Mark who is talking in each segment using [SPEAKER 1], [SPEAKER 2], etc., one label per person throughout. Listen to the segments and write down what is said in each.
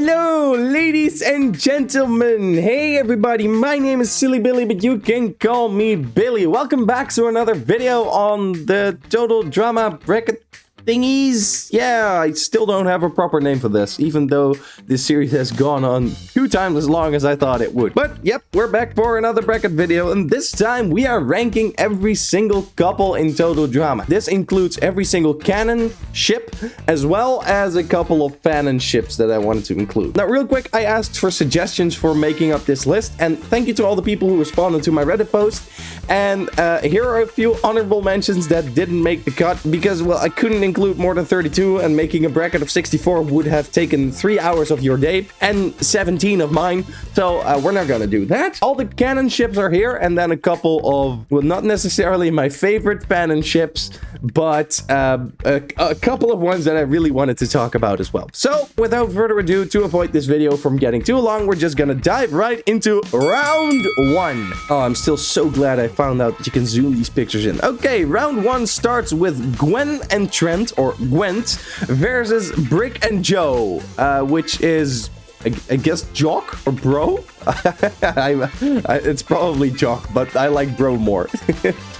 [SPEAKER 1] Hello, ladies and gentlemen. Hey, everybody. My name is Silly Billy, but you can call me Billy. Welcome back to another video on the Total Drama bracket thingies. Yeah, I still don't have a proper name for this, even though this series has gone on 2 times as long as I thought it would. But yep, we're back for another bracket video, and this time we are ranking every single couple in Total Drama. This includes every single canon ship, as well as a couple of fanon ships that I wanted to include. Now, real quick, I asked for suggestions for making up this list, and thank you to all the people who responded to my Reddit post. And here are a few honorable mentions that didn't make the cut, because, well, I couldn't include more than 32, and making a bracket of 64 would have taken 3 hours of your day and 17 of mine, so we're not gonna do that. All the canon ships are here, and then a couple of, well, not necessarily my favorite fanon ships, but a couple of ones that I really wanted to talk about as well. So without further ado, to avoid this video from getting too long, we're just gonna dive right into round 1. Oh, I'm still so glad I found out that you can zoom these pictures in. Okay, round 1 starts with Gwen and Trent, or Gwent, versus Brick and Joe, which is, I guess, Jock or Bro? It's probably Jock, but I like Bro more.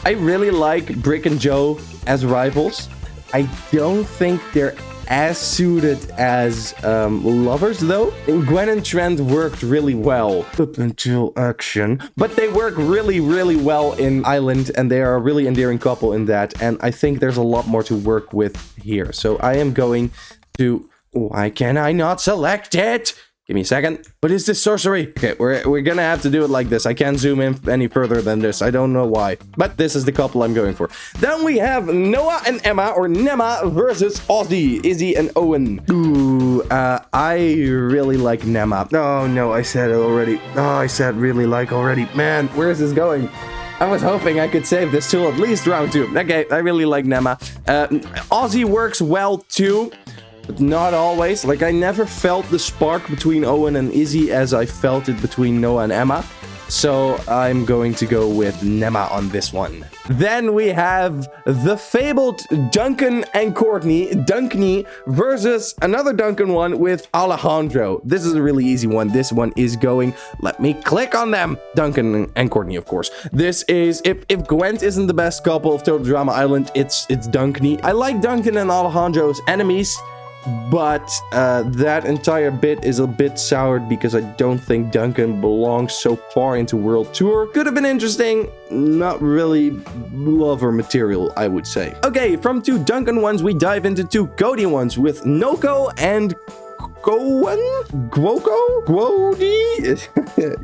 [SPEAKER 1] I really like Brick and Joe as rivals. I don't think they're as suited as lovers, though. Gwen and Trent worked really well up until action, but they work really, really well in Island, and they are a really endearing couple in that, and I think there's a lot more to work with here. So I am going to... Why can I not select it? Give me a second. What is this sorcery? Okay, we're gonna have to do it like this. I can't zoom in any further than this. I don't know why. But this is the couple I'm going for. Then we have Noah and Emma, or Nema, versus Ozzy, Izzy, and Owen. Ooh, I really like Nema. Oh, no, I said it already. Oh, I said really like already. Man, where is this going? I was hoping I could save this till at least round 2. Okay, I really like Nema. Ozzy works well, too. But not always. Like, I never felt the spark between Owen and Izzy as I felt it between Noah and Emma. So I'm going to go with Nema on this one. Then we have the fabled Duncan and Courtney, Dunkney, versus another Duncan one with Alejandro. This is a really easy one. This one is going, let me click on them. Duncan and Courtney, of course. This is, if Gwent isn't the best couple of Total Drama Island, it's Dunkney. I like Duncan and Alejandro as enemies, but that entire bit is a bit soured because I don't think Duncan belongs so far into World Tour. Could have been interesting, not really lover material, I would say. Okay, from 2 Duncan ones, we dive into 2 Cody ones with Noko and Gowen? Gwoko? Gwodi?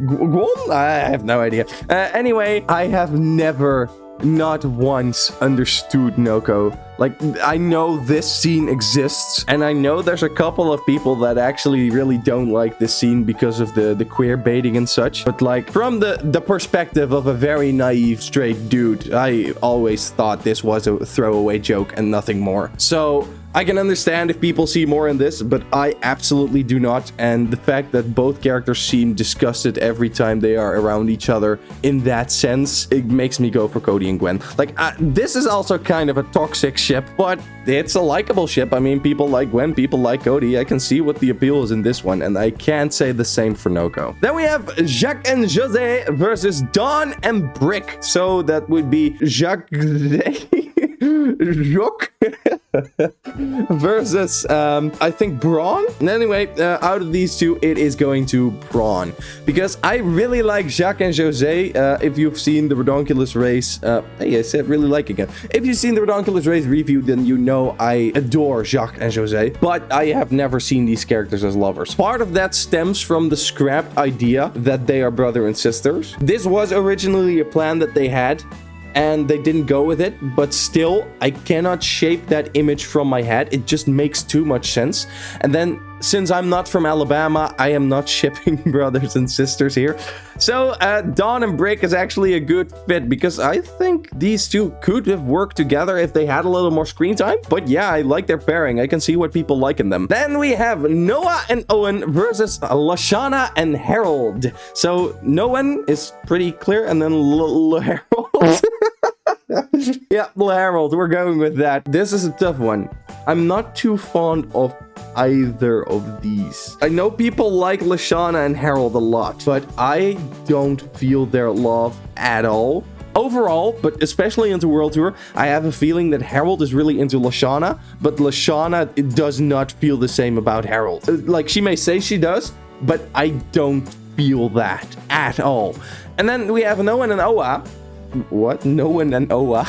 [SPEAKER 1] Gwon? I have no idea. Anyway, I have never... not once understood Noko. Like, I know this scene exists, and I know there's a couple of people that actually really don't like this scene because of the queer baiting and such. But like, from the perspective of a very naive straight dude, I always thought this was a throwaway joke and nothing more. So I can understand if people see more in this, but I absolutely do not. And the fact that both characters seem disgusted every time they are around each other in that sense, it makes me go for Cody and Gwen. Like, this is also kind of a toxic ship, but it's a likable ship. I mean, people like Gwen, people like Cody. I can see what the appeal is in this one, and I can't say the same for Noko. Then we have Jacques and Jose versus Dawn and Brick. So that would be Jacques... Jacques versus I think Braun. And anyway, out of these 2, it is going to Braun, because I really like Jacques and Jose. If you've seen the Redonkulous Race, hey, I said really like again. If you've seen the Redonkulous Race review, then you know I adore Jacques and Jose, but I have never seen these characters as lovers. Part of that stems from the scrapped idea that they are brother and sisters. This was originally a plan that they had, and they didn't go with it, but still, I cannot shape that image from my head. It just makes too much sense. And then, since I'm not from Alabama, I am not shipping brothers and sisters here. So, Dawn and Brick is actually a good fit, because I think these 2 could have worked together if they had a little more screen time. But yeah, I like their pairing. I can see what people like in them. Then we have Noah and Owen versus Lashana and Harold. So, Noah is pretty clear, and then Harold. Yeah, Harold, we're going with that. This is a tough one. I'm not too fond of either of these. I know people like Lashana and Harold a lot, but I don't feel their love at all. Overall, but especially into World Tour, I have a feeling that Harold is really into Lashana, but Lashana does not feel the same about Harold. Like, she may say she does, but I don't feel that at all. And then we have Noah and Oa. What? Noah and Oa?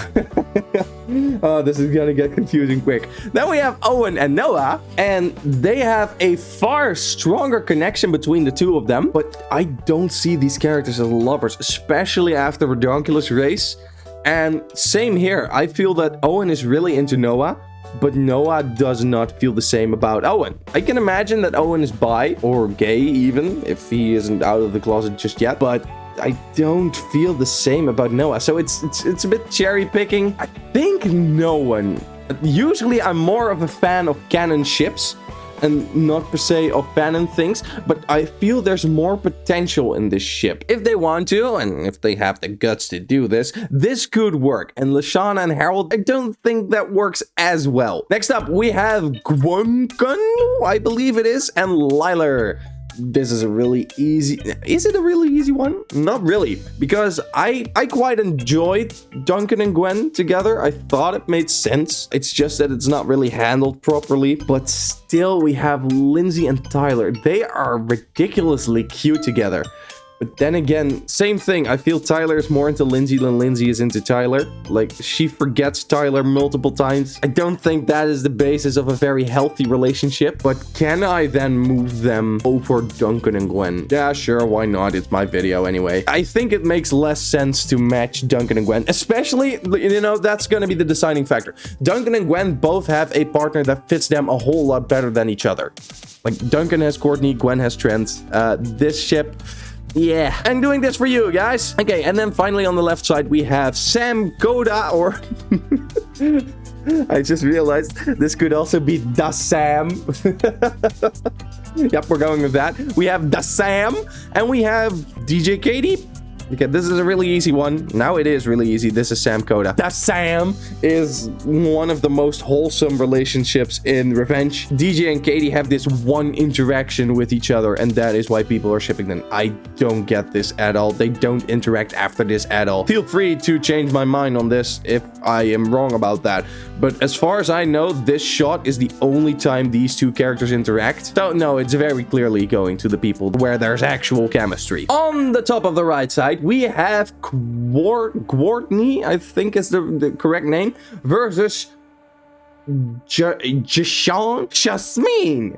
[SPEAKER 1] Oh, this is gonna get confusing quick. Then we have Owen and Noah, and they have a far stronger connection between the two of them, but I don't see these characters as lovers, especially after Redonkulous race. And same here, I feel that Owen is really into Noah, but Noah does not feel the same about Owen. I can imagine that Owen is bi, or gay even, if he isn't out of the closet just yet, but I don't feel the same about Noah, so it's a bit cherry picking. I think no one. Usually I'm more of a fan of canon ships and not per se of canon things, but I feel there's more potential in this ship. If they want to, and if they have the guts to do this, this could work. And Lashana and Harold, I don't think that works as well. Next up, we have Gwungun, I believe it is, and Liler. This is a really easy... Is it a really easy one? Not really, because I quite enjoyed Duncan and Gwen together. I thought it made sense. It's just that it's not really handled properly. But still, we have Lindsay and Tyler. They are ridiculously cute together. But then again, same thing. I feel Tyler is more into Lindsay than Lindsay is into Tyler. Like, she forgets Tyler multiple times. I don't think that is the basis of a very healthy relationship. But can I then move them over Duncan and Gwen? Yeah, sure, why not? It's my video anyway. I think it makes less sense to match Duncan and Gwen. Especially, you know, that's gonna be the deciding factor. Duncan and Gwen both have a partner that fits them a whole lot better than each other. Like, Duncan has Courtney, Gwen has Trent. This ship... Yeah, I'm doing this for you guys. Okay, and then finally on the left side, we have Sam Koda, or... I just realized this could also be Da Sam. Yep, we're going with that. We have Da Sam, and we have DJ Katie. Okay, this is a really easy one. Now it is really easy. This is Sam Koda. Da Sam is one of the most wholesome relationships in Revenge. DJ and Katie have this one interaction with each other, and that is why people are shipping them. I don't get this at all. They don't interact after this at all. Feel free to change my mind on this if I am wrong about that. But as far as I know, this shot is the only time these two characters interact. So no, it's very clearly going to the people where there's actual chemistry. On the top of the right side, we have Courtney, I think is the correct name, versus Jasmine.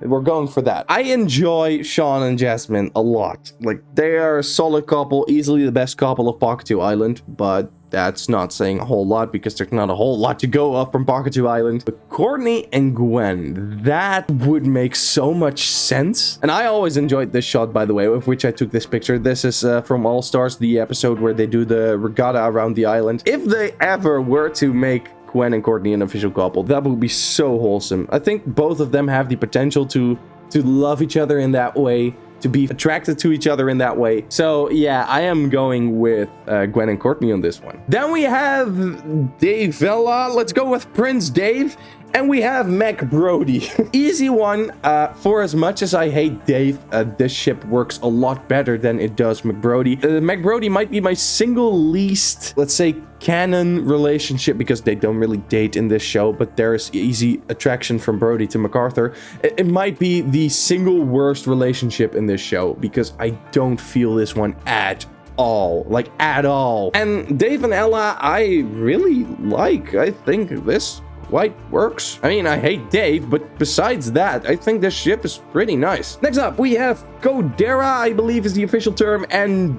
[SPEAKER 1] We're going for that. I enjoy Sean and Jasmine a lot. Like, they are a solid couple, easily the best couple of Pakatu Island, but that's not saying a whole lot because there's not a whole lot to go up from Pakatu Island. But Courtney and Gwen, that would make so much sense. And I always enjoyed this shot, by the way, of which I took this picture. This is from All Stars, the episode where they do the regatta around the island. If they ever were to make Gwen and Courtney an official couple, that would be so wholesome. I think both of them have the potential to love each other in that way, to be attracted to each other in that way. So yeah, I am going with Gwen and Courtney on this one. Then we have Dave Vella. Let's go with Prince Dave. And we have Mac Brody. Easy one. For as much as I hate Dave, this ship works a lot better than it does Mac Brody. Mac Brody might be my single least, let's say, canon relationship, because they don't really date in this show, but there is easy attraction from Brody to MacArthur. It might be the single worst relationship in this show, because I don't feel this one at all. Like, at all. And Dave and Ella, I really like. I think this quite works. I mean, I hate Dave, but besides that, I think this ship is pretty nice. Next up, we have Kodera, I believe is the official term, and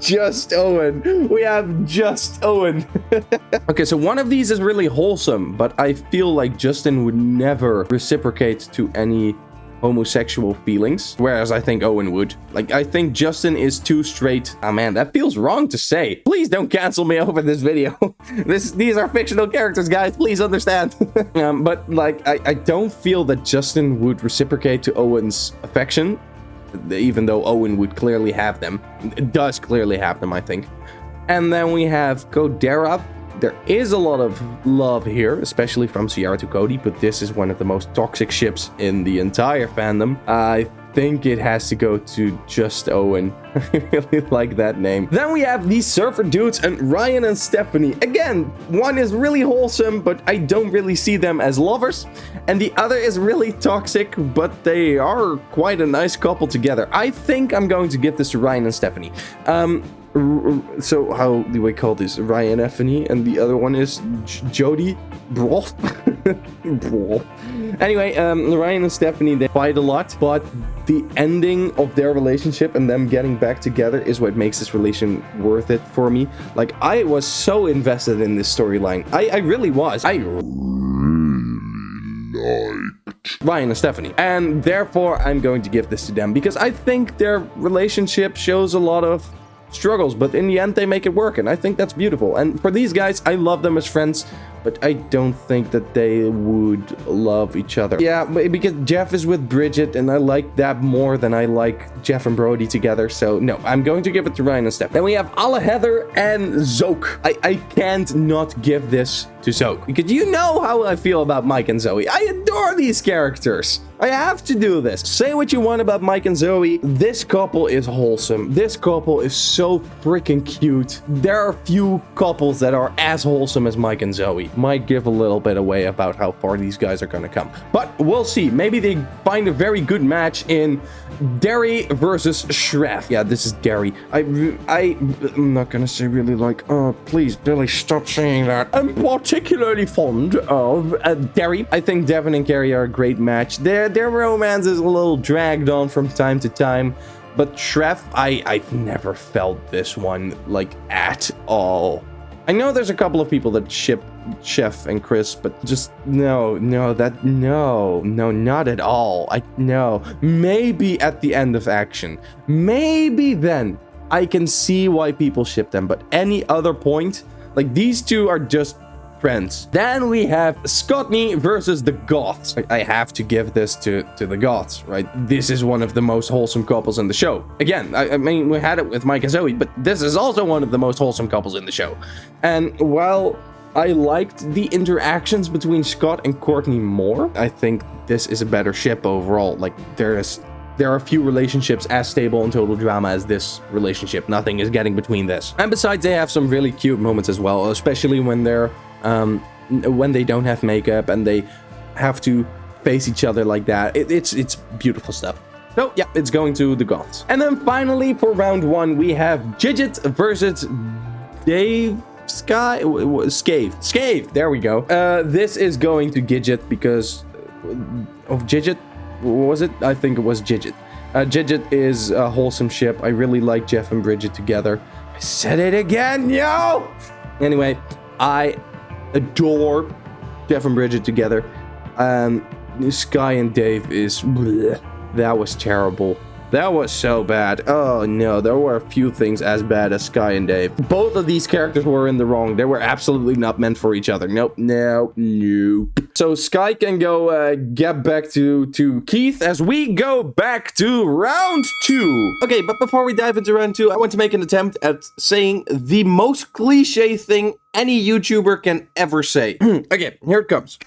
[SPEAKER 1] Just Owen. We have Just Owen. Okay, so one of these is really wholesome, but I feel like Justin would never reciprocate to any homosexual feelings, whereas I think Owen would. Like, I think Justin is too straight. Oh man, that feels wrong to say. Please don't cancel me over this video. These are fictional characters, guys. Please understand. But like, I don't feel that Justin would reciprocate to Owen's affection, even though Owen would clearly have them. It does clearly have them, I think. And then we have Kodera. There is a lot of love here, especially from Ciara to Cody, but this is one of the most toxic ships in the entire fandom. I think it has to go to Just Owen. I really like that name. Then we have these surfer dudes and Ryan and Stephanie. Again, one is really wholesome, but I don't really see them as lovers. And the other is really toxic, but they are quite a nice couple together. I think I'm going to give this to Ryan and Stephanie. So how do we call this? Ryan Effany, and the other one is Jody Brawl. Brawl. Anyway, Ryan and Stephanie, they fight a lot, but the ending of their relationship and them getting back together is what makes this relation worth it for me. Like, I was so invested in this storyline. I really was. I liked Ryan and Stephanie, and therefore I'm going to give this to them because I think their relationship shows a lot of struggles, but in the end they make it work, and I think that's beautiful. And for these guys, I love them as friends, but I don't think that they would love each other. Yeah, because Jeff is with Bridget, and I like that more than I like Jeff and Brody together. So no, I'm going to give it to Ryan and Steph. Then we have Alle Heather and Zoke. I can't not give this to Zoke, because you know how I feel about Mike and Zoe. I adore these characters. I have to do this. Say what you want about Mike and Zoe. This couple is wholesome. This couple is so freaking cute. There are few couples that are as wholesome as Mike and Zoe. Might give a little bit away about how far these guys are gonna come, but we'll see. Maybe they find a very good match in Derry versus Shref. Yeah, this is Derry. I'm not gonna say really like, oh, please, Billy, stop saying that. I'm particularly fond of Derry. I think Devin and Carrie are a great match. Their romance is a little dragged on from time to time, but Shref, I've never felt this one like at all. I know there's a couple of people that ship Chef and Chris, but just no, not at all. No. Maybe at the end of Action. Maybe then I can see why people ship them, but any other point, like these two are just friends. Then we have Scottney versus the Goths. I have to give this to the Goths, right? This is one of the most wholesome couples in the show. Again, I mean, we had it with Mike and Zoe, but this is also one of the most wholesome couples in the show. And while I liked the interactions between Scott and Courtney more, I think this is a better ship overall. Like, there are few relationships as stable in total drama as this relationship. Nothing is getting between this. And besides, they have some really cute moments as well, especially when they don't have makeup and they have to face each other like that. It's beautiful stuff. So yeah, it's going to the Goths. And then finally for round one, we have Gidget versus Dave Scave. There we go. This is going to Gidget because of Gidget. Was it? I think it was Gidget. Gidget is a wholesome ship. I really like Jeff and Bridget together. I said it again, yo! Anyway, I adore Jeff and Bridget together. Sky and Dave is... bleh. That was terrible. That was so bad. Oh no, there were a few things as bad as Sky and Dave. Both of these characters were in the wrong. They were absolutely not meant for each other. Nope. So Sky can go get back to Keith as we go back to round two. Okay, but before we dive into round two, I want to make an attempt at saying the most cliche thing any YouTuber can ever say. Okay, here it comes.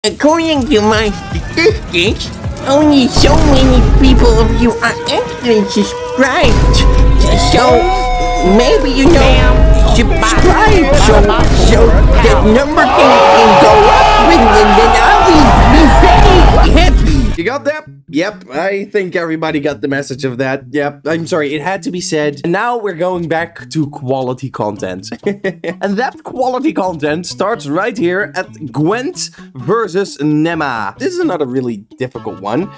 [SPEAKER 2] According to my statistics, only so many people of you are actually subscribed. So maybe subscribe so that number can go up and then I'll be very happy.
[SPEAKER 1] You got that? Yep, I think everybody got the message of that. Yep, I'm sorry, it had to be said. And now we're going back to quality content. And that quality content starts right here at Gwent versus Nema. This is another really difficult one.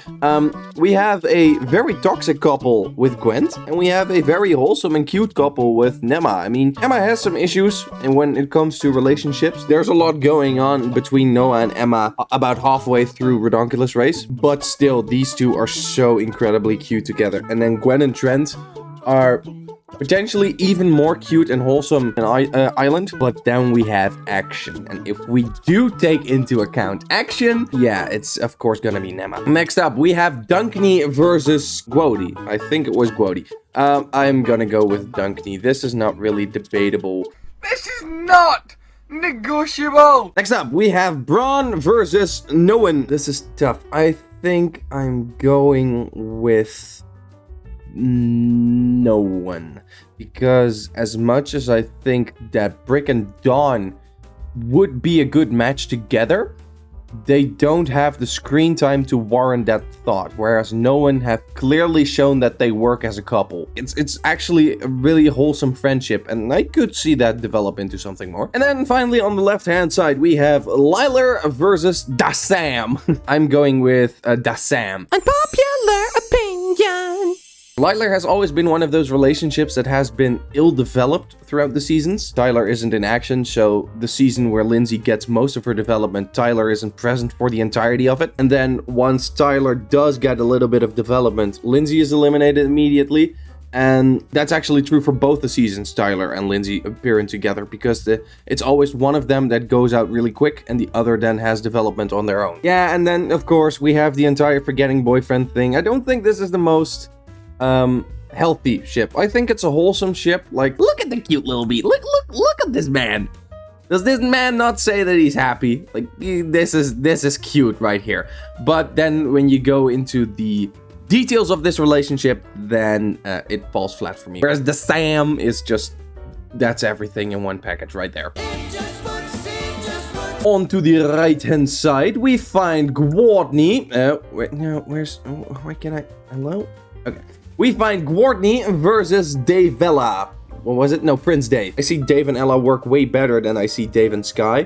[SPEAKER 1] We have a very toxic couple with Gwent, and we have a very wholesome and cute couple with Nema. I mean, Emma has some issues, and when it comes to relationships, there's a lot going on between Noah and Emma about halfway through Redonkulous Race. But still, these two are so incredibly cute together. And then Gwen and Trent are potentially even more cute and wholesome than Island. But then we have Action. And if we do take into account Action, yeah, it's of course gonna be Nema. Next up, we have Dunkney versus Gwody. I think it was Gwody. I'm gonna go with Dunkney. This is not really debatable.
[SPEAKER 3] This is not negotiable.
[SPEAKER 1] Next up, we have Braun versus no one. This is tough. I think I'm going with no one. Because as much as I think that Brick and Dawn would be a good match together, they don't have the screen time to warrant that thought, whereas no one have clearly shown that they work as a couple. It's actually a really wholesome friendship, and I could see that develop into something more. And then finally on the left-hand side, we have Liler versus Dasam. I'm going with Dasam.
[SPEAKER 2] Unpopular opinion.
[SPEAKER 1] Liler has always been one of those relationships that has been ill-developed throughout the seasons. Tyler isn't in action, so the season where Lindsay gets most of her development, Tyler isn't present for the entirety of it. And then once Tyler does get a little bit of development, Lindsay is eliminated immediately. And that's actually true for both the seasons Tyler and Lindsay appearing together, because it's always one of them that goes out really quick and the other then has development on their own. Yeah, and then of course we have the entire forgetting boyfriend thing. I don't think this is the most healthy ship. I think it's a wholesome ship. Like, look at the cute little beat. Look at this man. Does this man not say that he's happy? Like, this is cute right here. But then when you go into the details of this relationship, then it falls flat for me. Whereas the Sam is just, that's everything in one package right there. On to the right-hand side, we find Gwardney. Wait, no, why can I, hello? Okay. We find Gwardney versus Davella. What was it? No, Prince Dave. I see Dave and Ella work way better than I see Dave and Sky.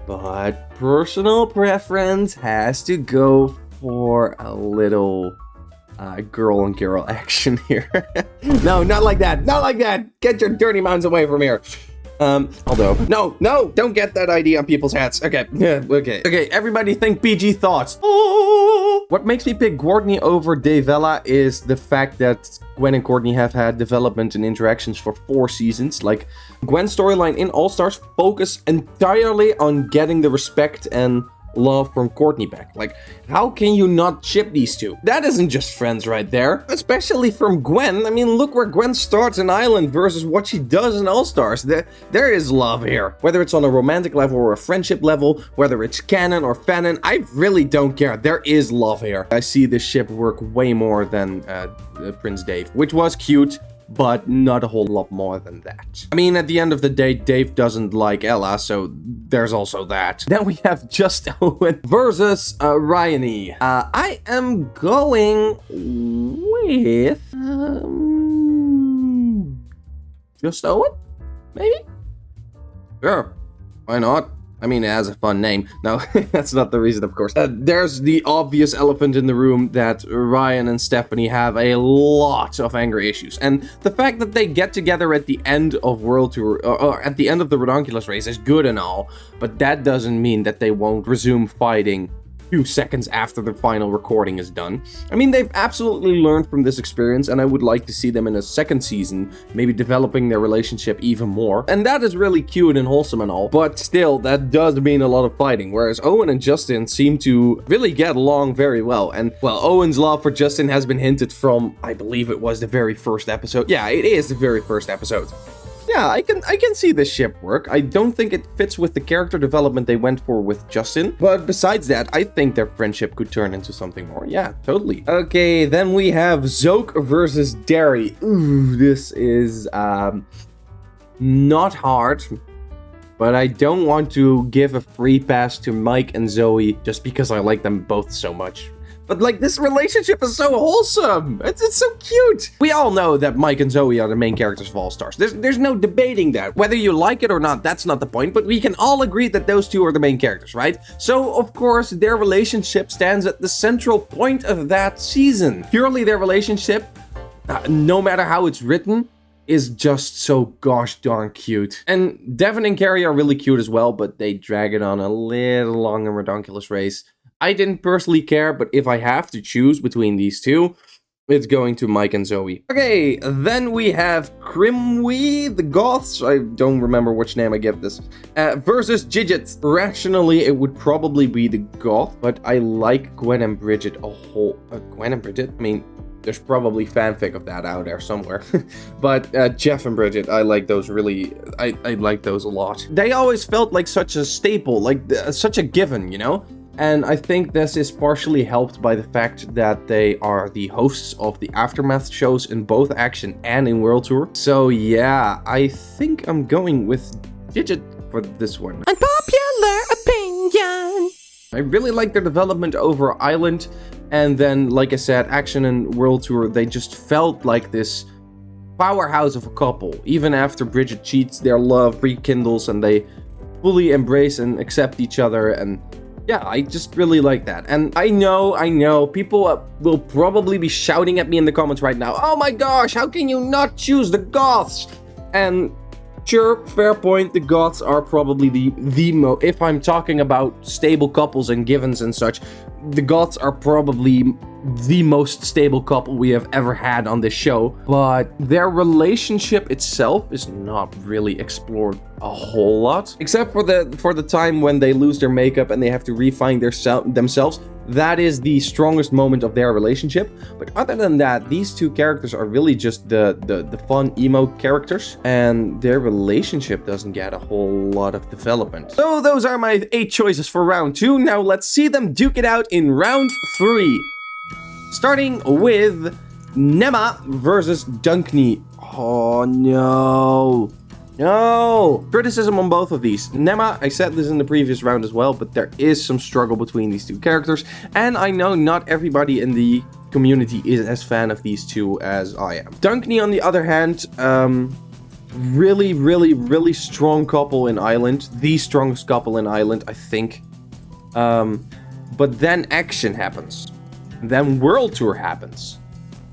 [SPEAKER 1] But personal preference has to go for a little girl on girl action here. No, not like that. Not like that. Get your dirty minds away from here. Although, no, don't get that idea on people's hats. Okay, yeah, okay, everybody think PG thoughts. Oh! What makes me pick Gwardney over Davella is the fact that Gwen and Courtney have had development and interactions for 4 seasons. Like, Gwen's storyline in All Stars focus entirely on getting the respect and love from Courtney back. Like, how can you not ship these two? That isn't just friends right there. Especially from Gwen. I mean, look where Gwen starts in Island versus what she does in All Stars. There is love here. Whether it's on a romantic level or a friendship level, whether it's canon or fanon, I really don't care. There is love here. I see this ship work way more than Prince Dave, which was cute, but not a whole lot more than that. I mean, at the end of the day, Dave doesn't like Ella, so there's also that. Then we have Just Owen versus Ryanie. I am going with Just Owen, maybe? Sure, why not? I mean, it has a fun name. No, that's not the reason, of course. There's the obvious elephant in the room that Ryan and Stephanie have a lot of anger issues. And the fact that they get together at the end of World Tour, or at the end of the Redonkulous race is good and all, but that doesn't mean that they won't resume fighting 2 seconds after the final recording is done. I mean, they've absolutely learned from this experience, and I would like to see them in a second season, maybe developing their relationship even more. And that is really cute and wholesome and all, but still, that does mean a lot of fighting, whereas Owen and Justin seem to really get along very well. And, well, Owen's love for Justin has been hinted from, I believe it was the very first episode. Yeah, it is the very first episode. Yeah, I can see this ship work. I don't think it fits with the character development they went for with Justin. But besides that, I think their friendship could turn into something more. Yeah, totally. Okay, then we have Zoke versus Derry. Ooh, this is not hard. But I don't want to give a free pass to Mike and Zoe just because I like them both so much. But, like, this relationship is so wholesome. It's so cute. We all know that Mike and Zoe are the main characters of All Stars. There's no debating that. Whether you like it or not, that's not the point. But we can all agree that those two are the main characters, right? So, of course, their relationship stands at the central point of that season. Purely their relationship, no matter how it's written, is just so gosh darn cute. And Devin and Carrie are really cute as well, but they drag it on a little long in Redonkulous Race. I didn't personally care, but if I have to choose between these two, it's going to Mike and Zoe. Okay, then we have Crimwee, the Goths, I don't remember which name I give this, versus Gidget. Rationally, it would probably be the Goth, but I like Gwen and Bridget a whole... Gwen and Bridget? I mean, There's probably fanfic of that out there somewhere. But Jeff and Bridget, I like those really, I like those a lot. They always felt like such a staple, like such a given, you know? And I think this is partially helped by the fact that they are the hosts of the Aftermath shows in both Action and in World Tour. So yeah, I think I'm going with Digit for this one.
[SPEAKER 2] Unpopular opinion.
[SPEAKER 1] I really like their development over Island, and then, like I said, Action and World Tour, they just felt like this powerhouse of a couple. Even after Bridget cheats, their love rekindles, and they fully embrace and accept each other, and yeah, I just really like that. And I know, people will probably be shouting at me in the comments right now, oh my gosh, how can you not choose the Goths? And sure, fair point, the Goths are probably if I'm talking about stable couples and givens and such, the Goths are probably the most stable couple we have ever had on this show, but their relationship itself is not really explored a whole lot, except for the time when they lose their makeup and they have to refine themselves. That is the strongest moment of their relationship. But other than that, these two characters are really just the fun emo characters, and their relationship doesn't get a whole lot of development. So those are my 8 choices for round 2. Now let's see them duke it out in round 3. Starting with Nema versus Dunkney. Oh no. No! Criticism on both of these. Nema, I said this in the previous round as well, but there is some struggle between these two characters, and I know not everybody in the community is as fan of these two as I am. Dunkney, on the other hand, really strong couple in Island. The strongest couple in Island, I think. But then Action happens. Then World Tour happens.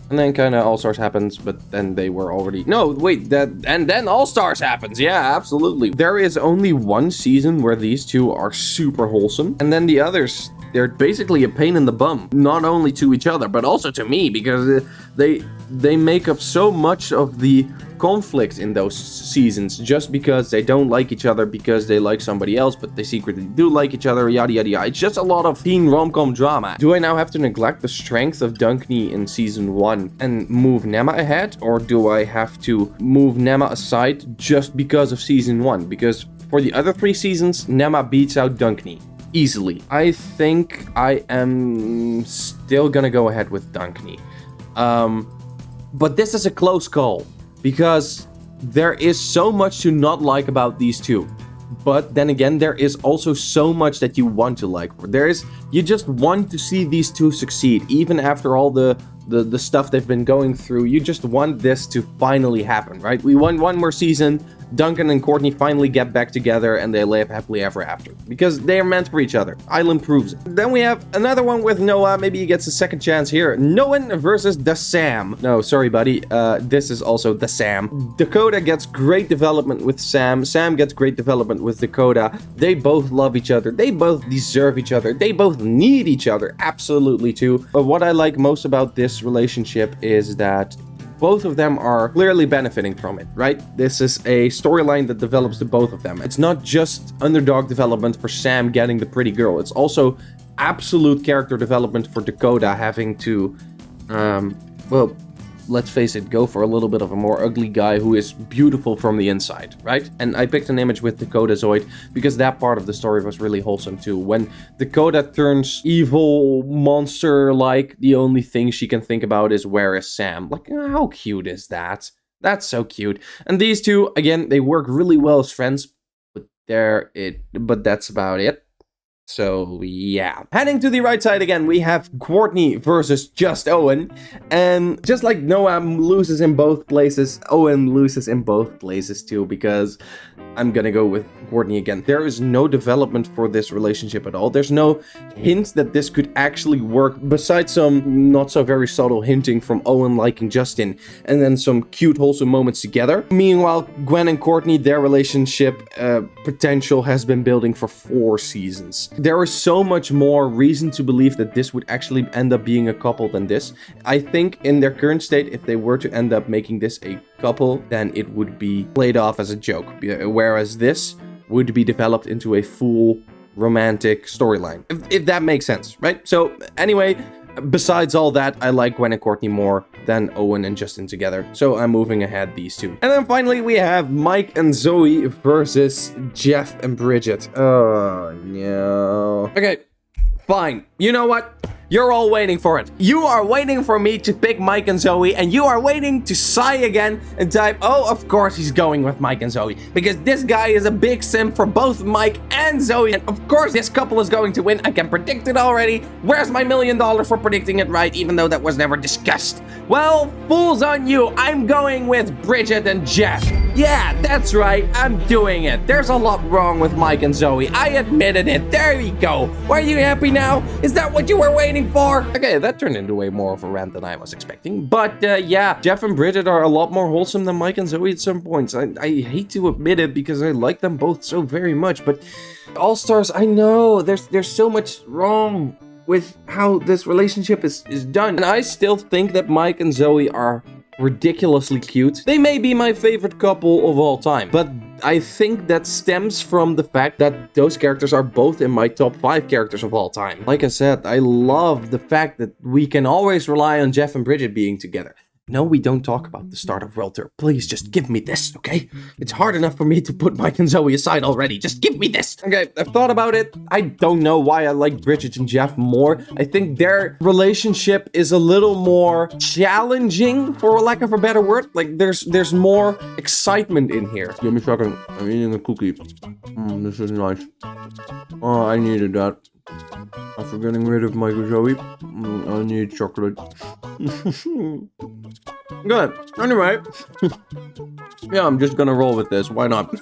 [SPEAKER 1] And then kind of All-Stars happens, but then they were already... No, wait, and then All-Stars happens. Yeah, absolutely. There is only one season where these two are super wholesome. And then the others, they're basically a pain in the bum. Not only to each other, but also to me, because they make up so much of the conflict in those seasons just because they don't like each other because they like somebody else, but they secretly do like each other, yada yada yada. It's just a lot of teen rom-com drama. Do I now have to neglect the strength of Dunkney in season 1 and move Nema ahead, or do I have to move Nema aside just because of season 1? Because for the other 3 seasons, Nema beats out Dunkney easily. I think I am still gonna go ahead with Dunkney. But this is a close call, because there is so much to not like about these two. But then again, there is also so much that you want to like. You just want to see these two succeed, even after all the stuff they've been going through. You just want this to finally happen, right? We want one more season. Duncan and Courtney finally get back together and they live happily ever after, because they are meant for each other. Island proves it. Then we have another one with Noah. Maybe he gets a second chance here. Noah versus the Sam. No, sorry, buddy. This is also the Sam. Dakota gets great development with Sam. Sam gets great development with Dakota. They both love each other. They both deserve each other. They both need each other. Absolutely too. But what I like most about this relationship is that both of them are clearly benefiting from it, right? This is a storyline that develops to both of them. It's not just underdog development for Sam getting the pretty girl. It's also absolute character development for Dakota having to, well, let's face it, go for a little bit of a more ugly guy who is beautiful from the inside, right? And I picked an image with Dakota Zoid because that part of the story was really wholesome too. When Dakota turns evil monster-like, the only thing she can think about is, where is Sam? Like, how cute is that? That's so cute. And these two, again, they work really well as friends, but that's about it. So, yeah. Heading to the right side again, we have Courtney versus just Owen. And just like Noah loses in both places, Owen loses in both places too, because I'm gonna go with Courtney again. There is no development for this relationship at all. There's no hint that this could actually work, besides some not so very subtle hinting from Owen liking Justin, and then some cute, wholesome moments together. Meanwhile, Gwen and Courtney, their relationship potential has been building for 4 seasons. There is so much more reason to believe that this would actually end up being a couple than this. I think in their current state, if they were to end up making this a couple, then it would be played off as a joke. Whereas this would be developed into a full romantic storyline. If that makes sense, right? So anyway, besides all that, I like Gwen and Courtney more than Owen and Justin together. So I'm moving ahead these two. And then finally, we have Mike and Zoe versus Jeff and Bridget. Oh, no. Okay, fine. You know what? You're all waiting for it. You are waiting for me to pick Mike and Zoe, and you are waiting to sigh again and type, oh, of course he's going with Mike and Zoe, because this guy is a big sim for both Mike and Zoe, and of course this couple is going to win. I can predict it already. Where's my $1 million for predicting it right, even though that was never discussed? Well, fools on you. I'm going with Bridget and Jeff. Yeah, that's right. I'm doing it. There's a lot wrong with Mike and Zoe. I admitted it. There you go. Are you happy now? Is that what you were waiting for? Okay, that turned into way more of a rant than I was expecting. But yeah, Jeff and Bridget are a lot more wholesome than Mike and Zoe at some points. I hate to admit it because I like them both so very much, but All-Stars, I know there's so much wrong with how this relationship is done. And I still think that Mike and Zoe are ridiculously cute. They may be my favorite couple of all time, but I think that stems from the fact that those characters are both in my top 5 characters of all time. Like I said, I love the fact that we can always rely on Jeff and Bridget being together. No, we don't talk about the start of World Tour. Please, just give me this, okay? It's hard enough for me to put Mike and Zoe aside already. Just give me this. Okay, I've thought about it. I don't know why I like Bridget and Jeff more. I think their relationship is a little more challenging, for lack of a better word. Like, there's more excitement in here. Give me a second. I'm eating a cookie. This is nice. Oh, I needed that. After getting rid of my Zoe, I need chocolate. Good. Anyway. Yeah, I'm just gonna roll with this. Why not?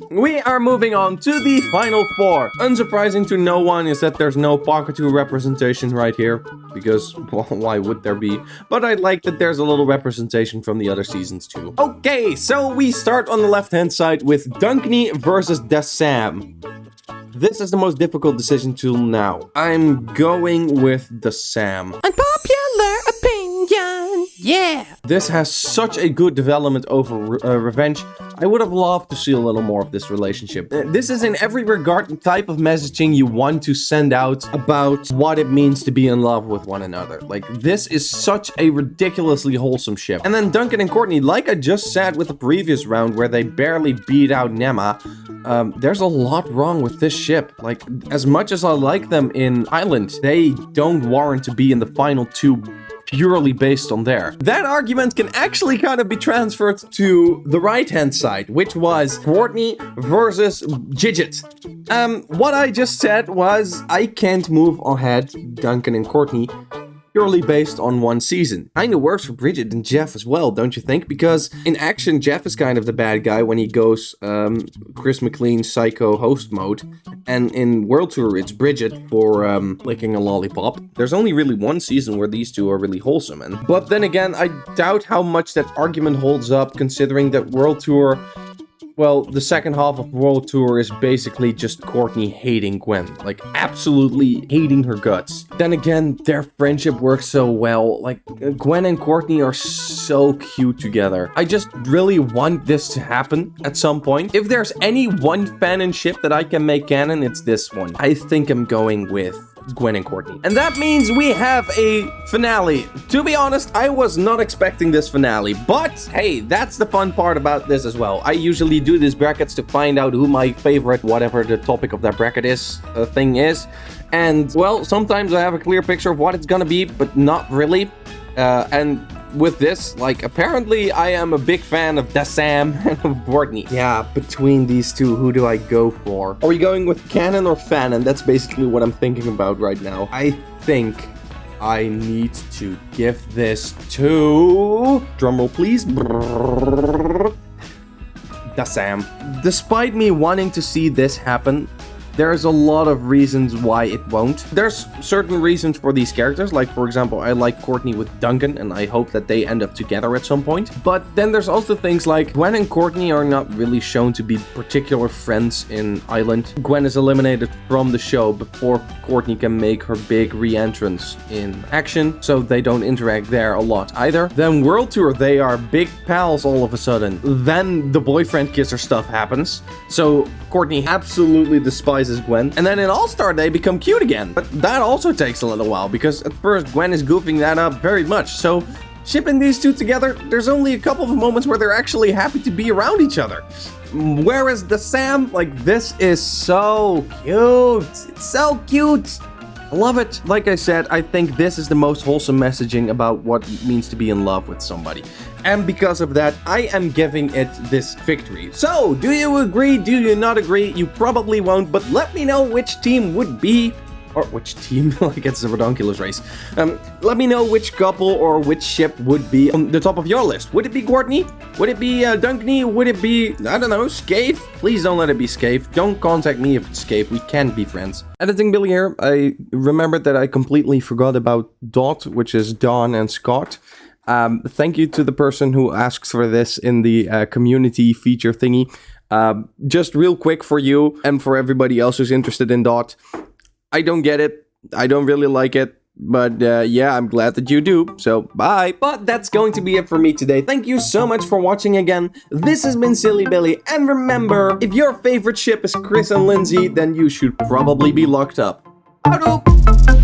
[SPEAKER 1] We are moving on to the final 4. Unsurprising to no one is that there's no Pocket 2 representation right here. Because, well, why would there be? But I like that there's a little representation from the other seasons too. Okay, so we start on the left-hand side with Dunkney versus Sam. This is the most difficult decision till now. I'm going with the Sam.
[SPEAKER 2] Unpopular opinion. Yeah.
[SPEAKER 1] This has such a good development over Revenge. I would have loved to see a little more of this relationship. This is in every regard the type of messaging you want to send out about what it means to be in love with one another. Like, this is such a ridiculously wholesome ship. And then Duncan and Courtney, like I just said with the previous round where they barely beat out Nema, there's a lot wrong with this ship. Like, as much as I like them in Island, they don't warrant to be in the final 2 purely based on there. That argument can actually kind of be transferred to the right-hand side, which was Courtney versus Gidget. What I just said was I can't move ahead Duncan and Courtney purely based on one season. Kinda works for Bridget and Jeff as well, don't you think? Because in action, Jeff is kind of the bad guy when he goes Chris McLean psycho host mode. And in World Tour, it's Bridget for licking a lollipop. There's only really one season where these two are really wholesome. But then again, I doubt how much that argument holds up, considering that World Tour... Well, the second half of World Tour is basically just Courtney hating Gwen. Like, absolutely hating her guts. Then again, their friendship works so well. Like, Gwen and Courtney are so cute together. I just really want this to happen at some point. If there's any one fanon ship that I can make canon, it's this one. I think I'm going with Gwen and Courtney. And that means we have a finale. To be honest, I was not expecting this finale, but hey, that's the fun part about this as well. I usually do these brackets to find out who my favorite, whatever the topic of that bracket is, thing is. And well, sometimes I have a clear picture of what it's gonna be, but not really. And with this, like, apparently I am a big fan of Sam and of Courtney. Yeah, between these two, who do I go for? Are we going with canon or fanon? That's basically what I'm thinking about right now. I think I need to give this to... Drumroll, please. Sam. Despite me wanting to see this happen, there's a lot of reasons why it won't. There's certain reasons for these characters, like for example, I like Courtney with Duncan and I hope that they end up together at some point. But then there's also things like Gwen and Courtney are not really shown to be particular friends in Island. Gwen is eliminated from the show before Courtney can make her big re-entrance in action, so they don't interact there a lot either. Then World Tour, they are big pals all of a sudden. Then the boyfriend kisser stuff happens, so Courtney absolutely despises idolizes Gwen. And then in All-Star, they become cute again. But that also takes a little while, because at first Gwen is goofing that up very much. So shipping these two together, there's only a couple of moments where they're actually happy to be around each other. Whereas the Sam, like, this is so cute. It's so cute. I love it. Like I said, I think this is the most wholesome messaging about what it means to be in love with somebody. And because of that, I am giving it this victory. So, do you agree? Do you not agree? You probably won't, but let me know which team would be, or which team, like it's a redonkulous race. Let me know which couple or which ship would be on the top of your list. Would it be Courtney? Would it be Dunkney? Would it be, I don't know, Scaife? Please don't let it be Scaife. Don't contact me if it's Scaife. We can't be friends. Editing Billy here. I remembered that I completely forgot about Dot, which is Dawn and Scott. Thank you to the person who asked for this in the community feature thingy. Just real quick for you and for everybody else who's interested in Dot. I don't get it. I don't really like it. But yeah, I'm glad that you do. So bye. But that's going to be it for me today. Thank you so much for watching again. This has been Silly Billy. And remember, if your favorite ship is Chris and Lindsay, then you should probably be locked up. Houdoe!